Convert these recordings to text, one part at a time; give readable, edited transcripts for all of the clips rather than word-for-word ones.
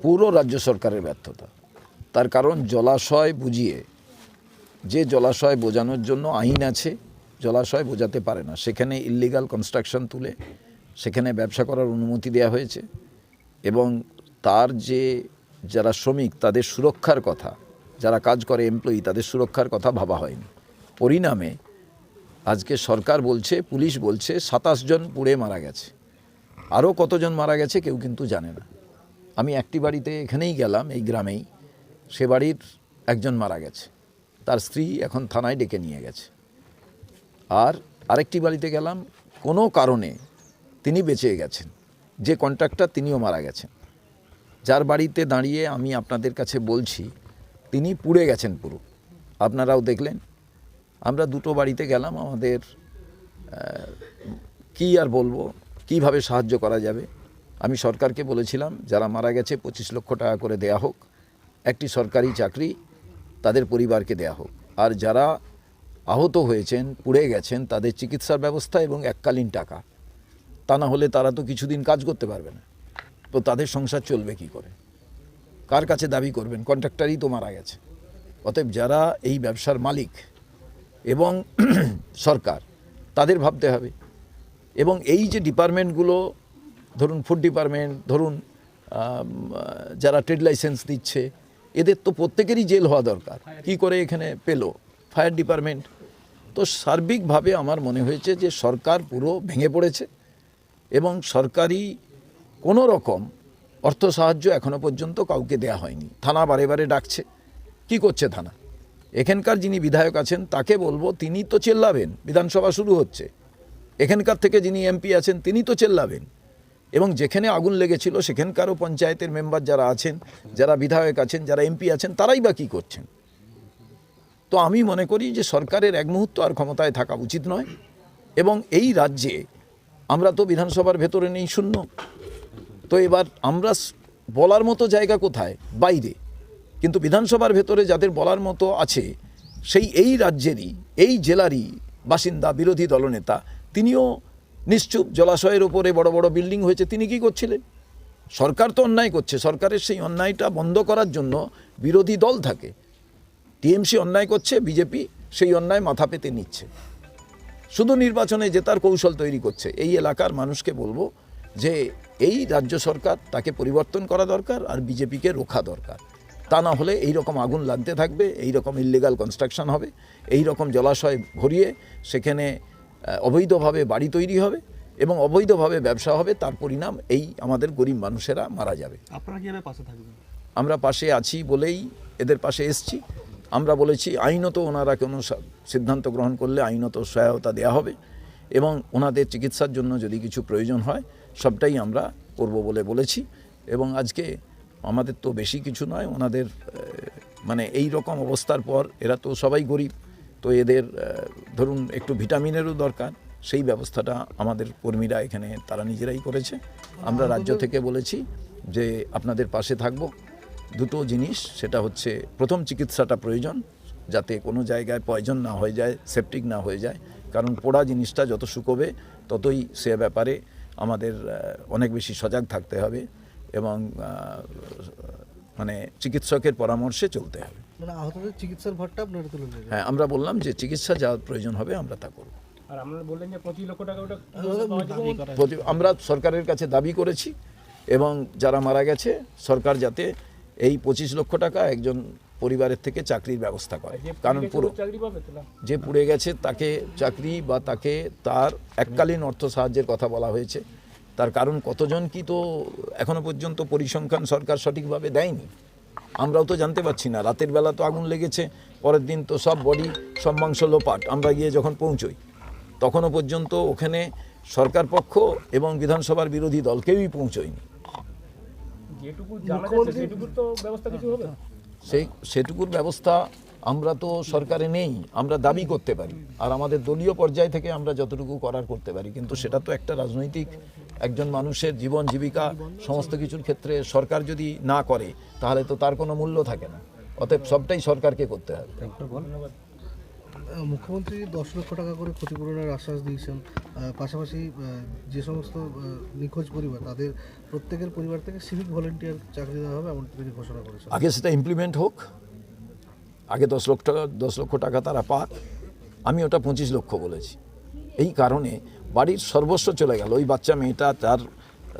পুরো রাজ্য সরকারের ব্যর্থতা। তার কারণ জলাশয় বুঝিয়ে, যে জলাশয় বোঝানোর জন্য আইন আছে, জলাশয় বোঝাতে পারে না, সেখানে ইল্লিগাল কনস্ট্রাকশন তুলে সেখানে ব্যবসা করার অনুমতি দেওয়া হয়েছে। এবং তার যে যারা শ্রমিক তাদের সুরক্ষার কথা, যারা কাজ করে এমপ্লয়ি তাদের সুরক্ষার কথা ভাবা হয়নি। পরিণামে আজকে সরকার বলছে, পুলিশ বলছে 27 জন পুড়ে মারা গেছে। আরও কতজন মারা গেছে কেউ কিন্তু জানে না। আমি একটি বাড়িতে এখানেই গেলাম, এই গ্রামেই, সে বাড়ির একজন মারা গেছে, তার স্ত্রী এখন থানায় ডেকে নিয়ে গেছে। আর আরেকটি বাড়িতে গেলাম, কোনো কারণে তিনি বেঁচে গেছেন, যে কন্ট্রাক্টর তিনিও মারা গেছেন। যার বাড়িতে দাঁড়িয়ে আমি আপনাদের কাছে বলছি তিনি পুড়ে গেছেন পুরো, আপনারাও দেখলেন। আমরা দুটো বাড়িতে গেলাম, আমাদের কি আর বলবো, কিভাবে সাহায্য করা যাবে। আমি সরকারকে বলেছিলাম যারা মারা গেছে 25 লক্ষ টাকা করে দেয়া হোক, একটি সরকারি চাকরি তাদের পরিবারকে দেয়া হোক, আর যারা আহত হয়েছেন, পুড়ে গেছেন, তাদের চিকিৎসার ব্যবস্থা এবং এককালীন টাকা। তা না হলে তারা তো কিছুদিন কাজ করতে পারবে না, তো তাদের সংসার চলবে কি করে, কার কাছে দাবি করবেন? কন্ট্রাক্টরই তো মারা গেছে। অতএব যারা এই ব্যবসার মালিক এবং সরকার, তাদের ভাবতে হবে। এবং এই যে ডিপার্টমেন্টগুলো, ধরুন ফুড ডিপার্টমেন্ট, ধরুন যারা ট্রেড লাইসেন্স দিচ্ছে, এদের তো প্রত্যেকেরই জেল হওয়া দরকার। কি করে এখানে পেলো? Fire department. তো সার্বিকভাবে আমার মনে হয়েছে যে সরকার পুরো ভেঙে পড়েছে এবং সরকারি কোনো রকম অর্থ সাহায্য এখনো পর্যন্ত কাউকে দেয়া হয়নি। থানা বারে বারে ডাকছে, কি করছে থানা? এখানকার যিনি বিধায়ক আছেন তাকে বলবো, তিনি তো চেল্লাবেন, বিধানসভা শুরু হচ্ছে, এখানকার থেকে যিনি এমপি আছেন তিনি তো চেল্লাবেন। এবং যেখানে আগুন লেগেছিল সেখানকারও পঞ্চায়েতের মেম্বার যারা আছেন, যারা বিধায়ক আছেন, যারা এমপি আছেন, তারাই বা কী করছেন? তো আমি মনে করি যে সরকারের এক মুহূর্ত আর ক্ষমতায় থাকা উচিত নয়। এবং এই রাজ্যে আমরা তো বিধানসভার ভেতরে নেই, শূন্য। তো এবার আমরা বলার মতো জায়গা কোথায়? বাইরে। কিন্তু বিধানসভার ভেতরে যাদের বলার মতো আছে, সেই এই রাজ্যেরই, এই জেলারই বাসিন্দা বিরোধী দলনেতা, তিনিও নিশ্চুপ। জলাশয়ের ওপরে বড় বড় বিল্ডিং হয়েছে, তিনি কি করছিলেন? সরকার তো অন্যায় করছে, সরকারের সেই অন্যায়টা বন্ধ করার জন্য বিরোধী দল থাকে। টিএমসি অন্যায় করছে, বিজেপি সেই অন্যায় মাথা পেতে নিচ্ছে, শুধু নির্বাচনে জেতার কৌশল তৈরি করছে। এই এলাকার মানুষকে বলবো যে এই রাজ্য সরকার, তাকে পরিবর্তন করা দরকার, আর বিজেপিকে রোখা দরকার। তা না হলে এই রকম আগুন লাগতে থাকবে, এই রকম ইল্লিগাল কনস্ট্রাকশন হবে, এই রকম জলাশয় ভরিয়ে সেখানে অবৈধভাবে বাড়ি তৈরি হবে এবং অবৈধভাবে ব্যবসা হবে। তার পরিণাম এই আমাদের গরিব মানুষেরা মারা যাবে। আপনারা কিভাবে পাশে থাকবেন? আমরা পাশে আছি বলেই এদের পাশে এসছি। আমরা বলেছি আইনত ওনারা কোনো সিদ্ধান্ত গ্রহণ করলে আইনত সহায়তা দেওয়া হবে এবং ওনাদের চিকিৎসার জন্য যদি কিছু প্রয়োজন হয় সবটাই আমরা করব বলে বলেছি। এবং আজকে আমাদের তো বেশি কিছু নয়, ওনাদের মানে এই রকম অবস্থার পর এরা তো সবাই গরিব, তো এদের ধরুন একটু ভিটামিনেরও দরকার, সেই ব্যবস্থাটা আমাদের কর্মীরা এখানে তারা নিজেরাই করেছে। আমরা রাজ্য থেকে বলেছি যে আপনাদের পাশে থাকব। দুটো জিনিস, সেটা হচ্ছে প্রথম চিকিৎসাটা প্রয়োজন, যাতে কোনো জায়গায় পয়জন না হয়ে যায়, সেপটিক না হয়ে যায়, কারণ পোড়া জিনিসটা যত শুকোবে ততই সে ব্যাপারে আমাদের অনেক বেশি সজাগ থাকতে হবে এবং মানে চিকিৎসকের পরামর্শে চলতে হবে। মানে আহতদের চিকিৎসার ভারটা আপনারা তুলে নেবেন? হ্যাঁ, আমরা বললাম যে চিকিৎসা যা প্রয়োজন হবে আমরা তা করব। আর আপনারা বললেন যে 25 লক্ষ টাকা ওটা আমরা সরকারের কাছে দাবি করেছি এবং যারা মারা গেছে সরকার যাতে এই 25 লক্ষ টাকা একজন পরিবারের থেকে চাকরির ব্যবস্থা করে। কারণ পুরো যে পুড়ে গেছে তাকে চাকরি বা তাকে তার এককালীন অর্থ সাহায্যের কথা বলা হয়েছে। তার কারণ কতজন কি তো এখনো পর্যন্ত পরিসংখ্যান সরকার সঠিকভাবে দেয়নি, আমরাও তো জানতে পারছি না। রাতের বেলা তো আগুন লেগেছে, পরের দিন তো সব বডি, সব মাংস লোপাট। আমরা গিয়ে যখন পৌঁছই তখনও পর্যন্ত ওখানে সরকার পক্ষ এবং বিধানসভার বিরোধী দল কেউই পৌঁছয়নি। সেটুকুর ব্যবস্থা আমরা তো সরকারে নেই, আমরা দাবি করতে পারি আর আমাদের দলীয় পর্যায় থেকে আমরা যতটুকু করার করতে পারি, কিন্তু সেটা তো একটা রাজনৈতিক একজন মানুষের জীবন জীবিকা সমস্ত কিছুর ক্ষেত্রে সরকার যদি না করে তাহলে তো তার কোনো মূল্য থাকে না। অতএব সবটাই সরকারকে করতে হবে। মুখ্যমন্ত্রী 10 লক্ষ টাকা করে ক্ষতিপূরণের আশ্বাস দিয়েছেন। পাশাপাশি যে সমস্ত নিখোঁজ পরিবার তাদের প্রত্যেকের পরিবার থেকে সিভিক ভলেন্টিয়ার চাকরি দেওয়া হবে এমন তিনি ঘোষণা করেছেন। আগে সেটা ইমপ্লিমেন্ট হোক, আগে 10 লক্ষ টাকা তারা পাক। আমি ওটা 25 লক্ষ বলেছি। এই কারণে বাড়ির সর্বস্ব চলে গেল। ওই বাচ্চা মেয়েটা, তার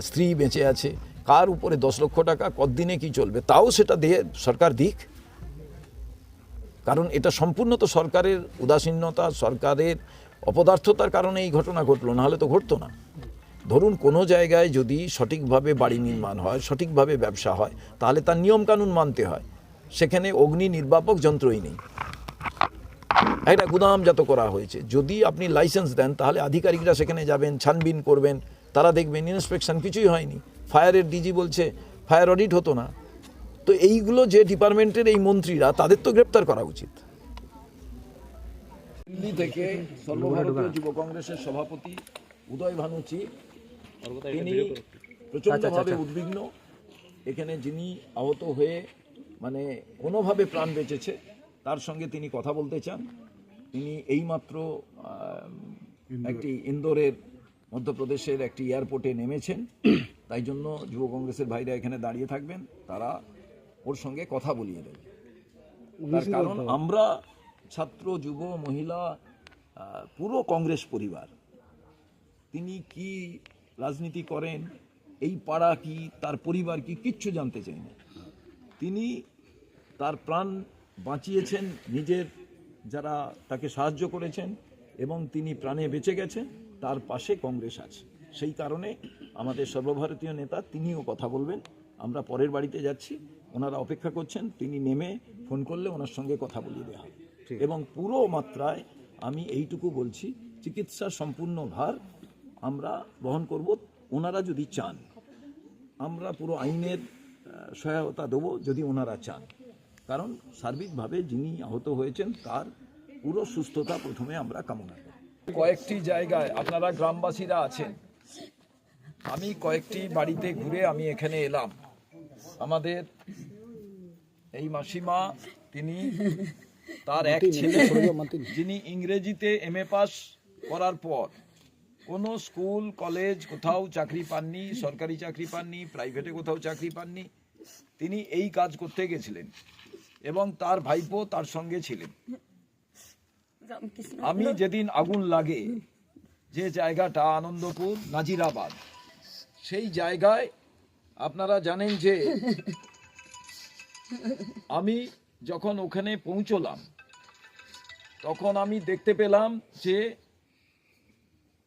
স্ত্রী বেঁচে আছে, কার উপরে 10 লক্ষ টাকা কতদিনে কি চলবে, তাও সেটা দিয়ে সরকার দিক। কারণ এটা সম্পূর্ণ তো সরকারের উদাসীনতা, সরকারের অপদার্থতার কারণে এই ঘটনা ঘটলো, নাহলে তো ঘটতো না। ধরুন কোনো জায়গায় যদি সঠিকভাবে বাড়ি নির্মাণ হয়, সঠিকভাবে ব্যবসা হয়, তাহলে তার নিয়মকানুন মানতে হয়। সেখানে অগ্নি নির্বাপক যন্ত্রই নেই, একটা গুদামজাত করা হয়েছে। যদি আপনি লাইসেন্স দেন তাহলে আধিকারিকরা সেখানে যাবেন, ছানবিন করবেন, তারা দেখবেন ইন্সপেকশন কিছুই হয়নি। ফায়ারের ডিজি বলছে ফায়ার অডিট হতো না। তো এইগুলো যে ডিপার্টমেন্টের এই মন্ত্রীরা, তাদের তো গ্রেপ্তার করা উচিত। দিল্লি থেকে সর্বভারতীয় যুব কংগ্রেসের সভাপতি উদয় ভানুচি, তিনি প্রচণ্ডভাবে উদ্বিগ্ন। এখানে যিনি আহত হয়ে মানে কোনোভাবে প্রাণ বেঁচেছে, তার সঙ্গে তিনি কথা বলতে চান। তিনি এইমাত্র একটি ইন্দোরের, মধ্যপ্রদেশের একটি এয়ারপোর্টে নেমেছেন। তাই জন্য যুব কংগ্রেসের ভাইরা এখানে দাঁড়িয়ে থাকবেন, তারা ওর সঙ্গে কথা বলিয়ে দেবে। তার কারণ আমরা ছাত্র, যুব, মহিলা, পুরো কংগ্রেস পরিবার, তিনি কি রাজনীতি করেন, এই পাড়া কি, তার পরিবার কি, কিচ্ছু জানতে চাই না। তিনি তার প্রাণ বাঁচিয়েছেন, নিজের যারা তাকে সাহায্য করেছেন, এবং তিনি প্রাণে বেঁচে গেছেন, তার পাশে কংগ্রেস আছে। সেই কারণে আমাদের সর্বভারতীয় নেতা, তিনিও কথা বলবেন। আমরা পরের বাড়িতে যাচ্ছি, ওনারা অপেক্ষা করছেন। তিনি নেমে ফোন করলে ওনার সঙ্গে কথা বলিয়ে দেওয়া হবে। এবং পুরো মাত্রায় আমি এইটুকু বলছি, চিকিৎসার সম্পূর্ণ ভার আমরা বহন করব। ওনারা যদি চান, আমরা পুরো আইনের সহায়তা দেবো যদি ওনারা চান। কারণ সার্বিকভাবে যিনি আহত হয়েছেন তার পুরো সুস্থতা প্রথমে আমরা কামনা করি। কয়েকটি জায়গায় আপনারা গ্রামবাসীরা আছেন, আমি কয়েকটি বাড়িতে ঘুরে আমি এখানে এলাম। আমাদের এই মাসিমা, তিনি, তার এক ছেলে, যিনি ইংরেজিতে MA পাস করার পর কোনো স্কুল কলেজ কোথাও চাকরি পাননি, সরকারি চাকরি পাননি, প্রাইভেটে কোথাও চাকরি পাননি। তিনি এই কাজ করতে গেছিলেন এবং তার ভাইপো তার সঙ্গে ছিলেন। আমি যেদিন আগুন লাগে, যে জায়গাটা আনন্দপুর নাজিরাবাদ, সেই জায়গায় আপনারা জানেন যে আমি যখন ওখানে পৌঁছলাম, তখন আমি দেখতে পেলাম যে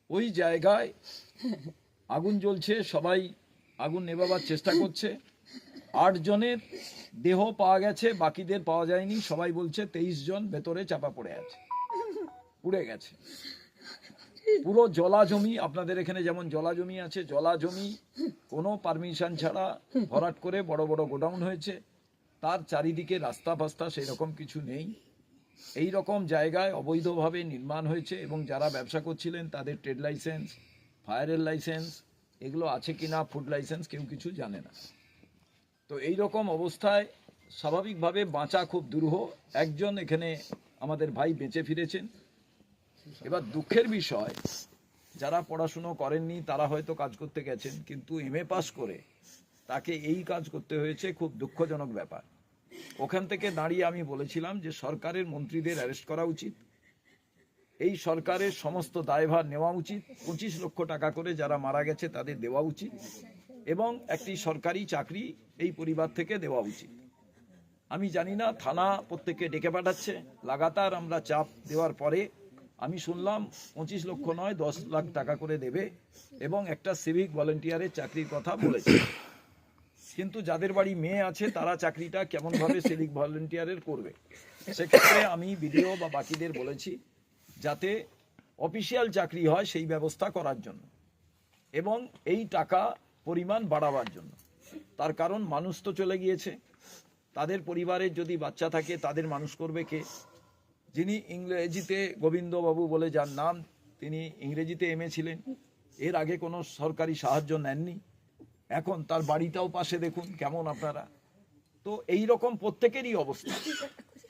ওই জায়গায় আগুন জ্বলছে, সবাই আগুন নেভাবার চেষ্টা করছে। 8 জনের দেহ পাওয়া গেছে, বাকিদের পাওয়া যায়নি। সবাই বলছে 23 জন ভেতরে চাপা পড়ে আছে, পুড়ে গেছে। পুরো জলা জমি, আপনাদের এখানে যেমন জলা জমি আছে, জলা জমি কোনো পারমিশন ছাড়া ভরাট করে বড় বড় গোডাউন হয়েছে। তার চারিদিকে রাস্তা ফাস্তা সেই রকম কিছু নেই। এই রকম জায়গায় অবৈধভাবে নির্মাণ হয়েছে এবং যারা ব্যবসা করছিলেন তাদের ট্রেড লাইসেন্স, ফায়ারের লাইসেন্স এগুলো আছে কিনা, ফুড লাইসেন্স, কেউ কিছু জানে না। তো এই রকম অবস্থায় স্বাভাবিকভাবে বাঁচা খুব দুরূহ। একজন এখানে আমাদের ভাই বেঁচে ফিরেছেন। এবার দুঃখের বিষয়, যারা পড়াশুনো করেননি তারা হয়তো কাজ করতে গেছেন, কিন্তু MA পাস করে তাকে এই কাজ করতে হয়েছে, খুব দুঃখজনক ব্যাপার। ওখান থেকে দাঁড়িয়ে আমি বলেছিলাম যে সরকারের মন্ত্রীদের অ্যারেস্ট করা উচিত, এই সরকারের সমস্ত দায়ভার নেওয়া উচিত, 25 লক্ষ টাকা করে যারা মারা গেছে তাদের দেওয়া উচিত, এবং একটি সরকারি চাকরি এই পরিবার থেকে দেওয়া উচিত। আমি জানি না, থানা প্রত্যেককে ডেকে পাঠাচ্ছে। লাগাতার আমরা চাপ দেওয়ার পরে আমি শুনলাম 25 লক্ষ নয় 10 লাখ টাকা করে দেবে এবং একটা সিভিক ভলেন্টিয়ারের চাকরির কথা বলেছে। কিন্তু যাদের বাড়ি মেয়ে আছে তারা চাকরিটা কেমনভাবে সিভিক ভলেন্টিয়ারের করবে। সেক্ষেত্রে আমি বিডিও বা বাকিদের বলেছি যাতে অফিসিয়াল চাকরি হয় সেই ব্যবস্থা করার জন্য এবং এই টাকা পরিমাণ বাড়াবার জন্য। তার কারণ মানুষ তো চলে গিয়েছে, তাদের পরিবারের যদি বাচ্চা থাকে তাদের মানুষ করবে কে? যিনি ইংরেজিতে, গোবিন্দবাবু বলে যার নাম, তিনি ইংরেজিতে MA ছিলেন, এর আগে কোনো সরকারি সাহায্য নেননি। এখন তার বাড়িটাও পাশে, দেখুন কেমন আপনারা। তো এই রকম প্রত্যেকেরই অবস্থা।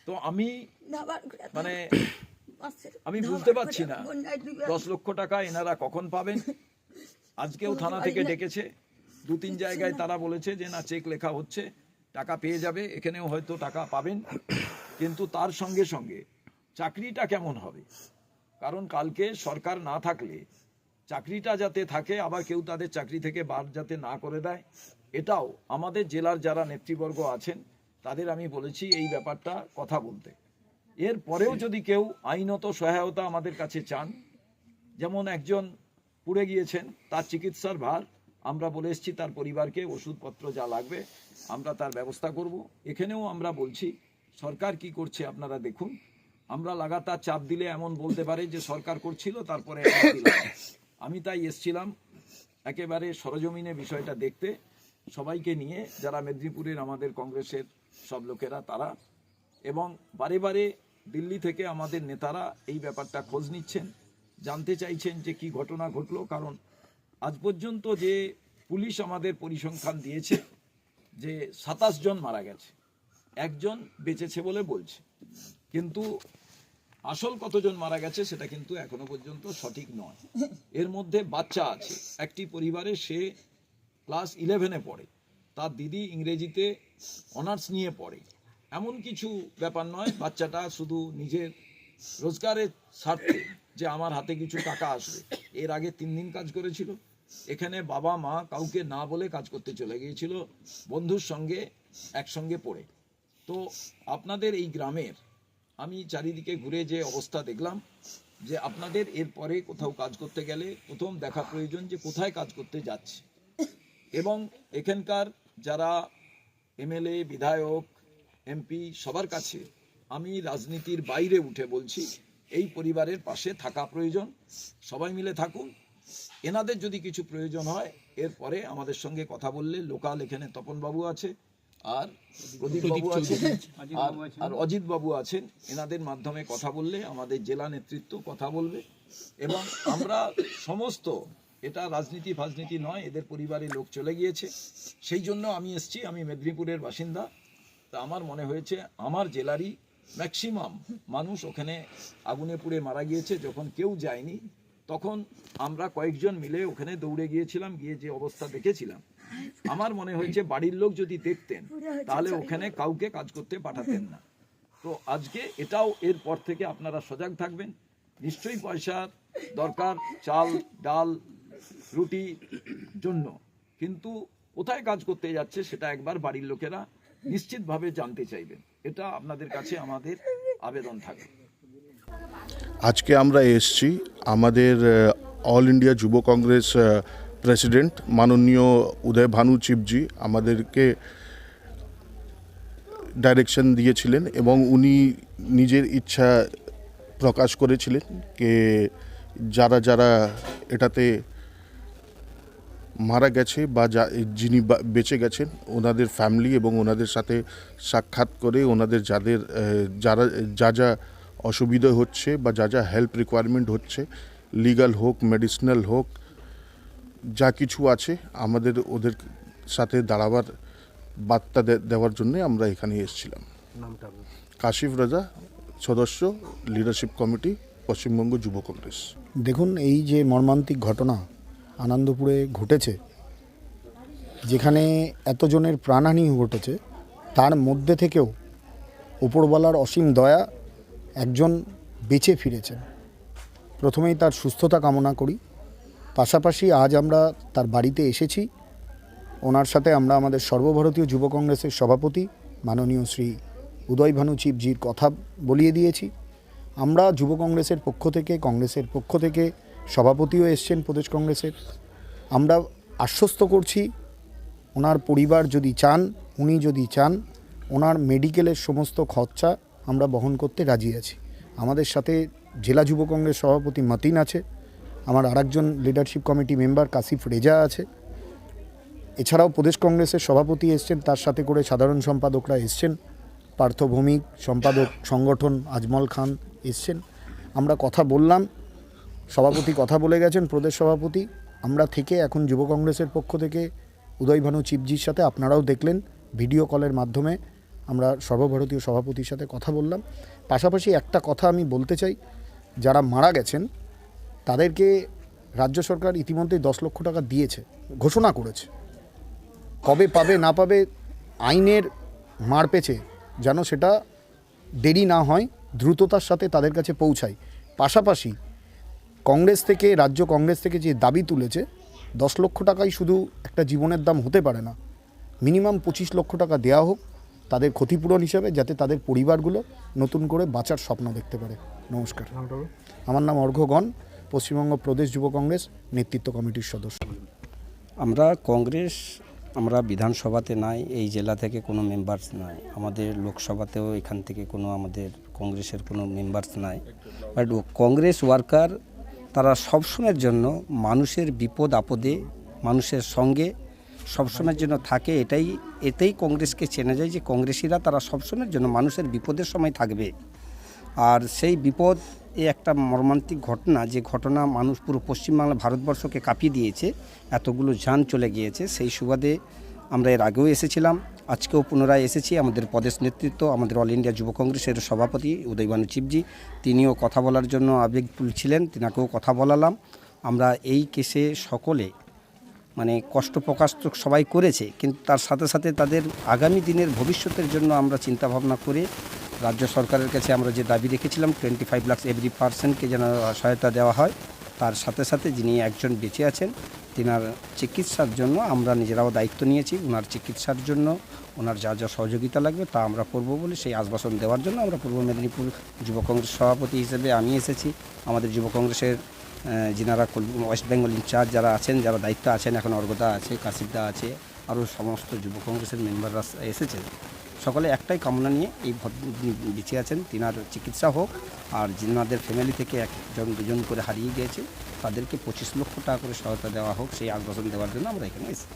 তো আমি মানে আমি বুঝতে পারছি না 10 লক্ষ টাকা এনারা কখন পাবেন। আজকেও থানা থেকে ডেকেছে, 2-3 জায়গায় তারা বলেছে যে না চেক লেখা হচ্ছে, টাকা পেয়ে যাবে, এখানেও হয়তো টাকা পাবেন। কিন্তু তার সঙ্গে সঙ্গে চাকরিটা কেমন হবে, কারণ কালকে সরকার না থাকলে চাকরিটা যাতে থাকে, আবার কেউ তাদের চাকরি থেকে বার যাতে না করে দেয়, এটাও আমাদের জেলার যারা নেতৃবর্গ আছেন তাদের আমি বলেছি এই ব্যাপারটা কথা বলতে। এর পরেও যদি কেউ আইনত সহায়তা আমাদের কাছে চান, যেমন একজন পুড়ে গিয়েছেন, তার চিকিৎসার ভার আমরা বলে এসেছি, তার পরিবারকে ওষুধপত্র যা লাগবে আমরা তার ব্যবস্থা করব। এখানেও আমরা বলছি সরকার কি করছে আপনারা দেখুন। আমরা লাগাতার চাপ দিলে এমন বলতে পারে যে সরকার করছিল তারপরে আমরা দিলাম। আমি তাই এসছিলাম একেবারে সরজমিনে বিষয়টা দেখতে, সবাইকে নিয়ে, যারা মেদিনীপুরের আমাদের কংগ্রেসের সব লোকেরা তারা, এবং বারে বারে দিল্লি থেকে আমাদের নেতারা এই ব্যাপারটা খোঁজ নিচ্ছেন, জানতে চাইছেন যে কি ঘটনা ঘটলো। কারণ আজ পর্যন্ত যে পুলিশ আমাদের পরিসংখ্যান দিয়েছে যে 27 জন মারা গেছে, একজন বেঁচেছে বলে বলছে, কিন্তু আসল কতজন মারা গেছে সেটা কিন্তু এখনো পর্যন্ত সঠিক নয়। এর মধ্যে বাচ্চা আছে, একটি পরিবারে সে ক্লাস 11-এ পড়ে, তার দিদি ইংরেজিতে অনার্স নিয়ে পড়ে। এমন কিছু ব্যাপার নয়, বাচ্চাটা শুধু নিজের রোজগারের স্বার্থে যে আমার হাতে কিছু টাকা আসবে, এর আগে 3 দিন কাজ করেছিল এখানে, বাবা মা কাউকে না বলে কাজ করতে চলে গিয়েছিল বন্ধুর সঙ্গে একসঙ্গে পড়ে। তো আপনাদের এই গ্রামের আমি চারিদিকে ঘুরে যে অবস্থা দেখলাম, যে আপনাদের এরপরে কোথাও কাজ করতে গেলে প্রথম দেখা প্রয়োজন যে কোথায় কাজ করতে যাচ্ছে। এবং এখানকার যারা এমএলএ, বিধায়ক, এমপি, সবার কাছে আমি রাজনীতির বাইরে উঠে বলছি এই পরিবারের পাশে থাকা প্রয়োজন, সবাই মিলে থাকুন। এনাদের যদি কিছু প্রয়োজন হয় এরপরে আমাদের সঙ্গে কথা বললে, লোকাল এখানে তপনবাবু আছে, আর প্রদীপ বাবু আছেন, আর অজিত বাবু আছেন, এনাদের মাধ্যমে কথা বললে আমাদের জেলা নেতৃত্ব কথা বলবে। এবং আমরা সমস্ত, এটা রাজনীতি ফাজনীতি নয়, এদের পরিবারের লোক চলে গিয়েছে, সেই জন্য আমি এসছি। আমি মেদিনীপুরের বাসিন্দা, তা আমার মনে হয়েছে আমার জেলারই ম্যাক্সিমাম মানুষ ওখানে আগুনে পুড়ে মারা গিয়েছে, যখন কেউ যায়নি তখন আমরা কয়েকজন মিলে ওখানে দৌড়ে গিয়েছিলাম, গিয়ে যে অবস্থা দেখেছিলাম আমার মনে হয়েছে বাড়ির লোক যদি দেখতেন তাহলে ওখানে কাউকে কাজ করতে পাঠাতেন না। তো আজকে এটাও এরপর থেকে আপনারা সজাগ থাকবেন। নিশ্চয়ই পয়সার দরকার, চাল ডাল রুটি জন্য, কিন্তু কোথায় কাজ করতে যাচ্ছে সেটা একবার বাড়ির লোকেরা নিশ্চিতভাবে জানতে চাইবেন। এটা আপনাদের কাছে আমাদের আবেদন থাকে। আজকে আমরা এসেছি আমাদের অল ইন্ডিয়া যুব কংগ্রেস প্রেসিডেন্ট মাননীয় উদয় ভানু চিপজি আমাদেরকে ডাইরেকশন দিয়েছিলেন, এবং উনি নিজের ইচ্ছা প্রকাশ করেছিলেন যে যারা যারা এটাতে মারা গেছে বা যিনি বেঁচে গেছেন ওনাদের ফ্যামিলি এবং ওনাদের সাথে সাক্ষাৎ করে ওনাদের যারা যা অসুবিধা হচ্ছে বা যা হেল্প রিকোয়ারমেন্ট হচ্ছে, লিগাল হোক, মেডিসিনাল হোক, যা কিছু আছে আমাদের ওদের সাথে দাঁড়াবার বার্তা দেওয়ার জন্য আমরা এখানে এসেছিলাম। কাশিফ রাজা, সদস্য, লিডারশিপ কমিটি, পশ্চিমবঙ্গ যুব কংগ্রেস। দেখুন, এই যে মর্মান্তিক ঘটনা আনন্দপুরে ঘটেছে, যেখানে এতজনের প্রাণহানি ঘটেছে, তার মধ্যে থেকেও উপরওয়ালার অসীম দয়া, একজন বেঁচে ফিরেছেন। প্রথমেই তার সুস্থতা কামনা করি। পাশাপাশি আজ আমরা তার বাড়িতে এসেছি, ওনার সাথে আমরা আমাদের সর্বভারতীয় যুব কংগ্রেসের সভাপতি মাননীয় শ্রী উদয় ভানু চিপজির কথা বলিয়ে দিয়েছি। আমরা যুব কংগ্রেসের পক্ষ থেকে সভাপতিও এসছেন প্রদেশ কংগ্রেসের। আমরা আশ্বস্ত করছি ওনার পরিবার যদি চান, উনি যদি চান, ওনার মেডিকেলের সমস্ত খরচা আমরা বহন করতে রাজি আছি। আমাদের সাথে জেলা যুব কংগ্রেস সভাপতি মতিন আছে, আমার আরেকজন leadership committee member Kashif Reza আছে, এছাড়াও প্রদেশ কংগ্রেসের সভাপতি এসছেন, তার সাথে করে সাধারণ সম্পাদকরা এসছেন, পার্থ ভৌমিক, সম্পাদক সংগঠন আজমল খান এসছেন। আমরা কথা বললাম, সভাপতি কথা বলে গেছেন, প্রদেশ সভাপতি। আমরা থেকে এখন যুব কংগ্রেসের পক্ষ থেকে উদয় ভানু চিপজির সাথে, আপনারাও দেখলেন ভিডিও কলের মাধ্যমে, আমরা সর্বভারতীয় সভাপতির সাথে কথা বললাম। পাশাপাশি একটা কথা আমি বলতে চাই, যারা মারা গেছেন তাদেরকে রাজ্য সরকার ইতিমধ্যে 10 লক্ষ টাকা দিয়েছে, ঘোষণা করেছে। কবে পাবে না পাবে আইনের মার পেছে যেন সেটা দেরি না হয়, দ্রুততার সাথে তাদের কাছে পৌঁছায়। পাশাপাশি রাজ্য কংগ্রেস থেকে যে দাবি তুলেছে 10 লক্ষ টাকাই শুধু একটা জীবনের দাম হতে পারে না, মিনিমাম 25 লক্ষ টাকা দেওয়া হোক তাদের ক্ষতিপূরণ হিসাবে, যাতে তাদের পরিবারগুলো নতুন করে বাঁচার স্বপ্ন দেখতে পারে। নমস্কার, আমার নাম অর্ঘ্য গণ, পশ্চিমবঙ্গ প্রদেশ যুব কংগ্রেস নেতৃত্ব কমিটির সদস্য। আমরা বিধানসভাতে নাই, এই জেলা থেকে কোনো মেম্বার্স নাই, আমাদের লোকসভাতেও এখান থেকে কোনো আমাদের কংগ্রেসের কোনো মেম্বার্স নাই। বাট কংগ্রেস ওয়ার্কার তারা সবসময়ের জন্য মানুষের বিপদ আপদে মানুষের সঙ্গে সবসময়ের জন্য থাকে। এতেই কংগ্রেসকে চেনা যায় যে কংগ্রেসিরা তারা সবসময়ের জন্য মানুষের বিপদের সময় থাকবে। আর সেই বিপদ একটা মর্মান্তিক ঘটনা, যে ঘটনা মানুষ পুরো পশ্চিমবাংলা ভারতবর্ষকে কাঁপিয়ে দিয়েছে, এতগুলো যান চলে গিয়েছে। সেই সুবাদে আমরা এর আগেও এসেছিলাম, আজকেও পুনরায় এসেছি। আমাদের প্রদেশ নেতৃত্ব, আমাদের অল ইন্ডিয়া যুব কংগ্রেসের সভাপতি উদয়ভানু চিপজি, তিনিও কথা বলার জন্য আবেগফুল ছিলেন, তিনাকেও কথা বলালাম। আমরা এই কেসে সকলে কষ্ট প্রকাশ তো সবাই করেছে, কিন্তু তার সাথে সাথে তাদের আগামী দিনের ভবিষ্যতের জন্য আমরা চিন্তাভাবনা করে রাজ্য সরকারের কাছে আমরা যে দাবি রেখেছিলাম 25 লাখ এভরি পার্সনকে যেন সহায়তা দেওয়া হয়, তার সাথে সাথে যিনি একজন বেঁচে আছেন তিনার চিকিৎসার জন্য আমরা নিজেরাও দায়িত্ব নিয়েছি। ওনার চিকিৎসার জন্য ওনার যা যা সহযোগিতা লাগবে তা আমরা করব বলে সেই আশ্বাসন দেওয়ার জন্য আমরা পূর্ব মেদিনীপুর যুব কংগ্রেস সভাপতি হিসেবে আমি এসেছি। আমাদের যুব কংগ্রেসের যিনারা ওয়েস্ট বেঙ্গল ইনচার্জ যারা আছেন, যারা দায়িত্ব আছেন, এখন অর্ঘদা আছে, কাশিদা আছে, আরও সমস্ত যুব কংগ্রেসের মেম্বাররা এসেছেন। সকলে একটাই কামনা নিয়ে এই বেঁচে আছেন, তিনার চিকিৎসা হোক। আর যিনাদের ফ্যামিলি থেকে একজন দুজন করে হারিয়ে গিয়েছে তাদেরকে 25 লক্ষ টাকা করে সহায়তা দেওয়া হোক, সেই আশ্বাসন দেওয়ার জন্য আমরা এখানে এসেছি।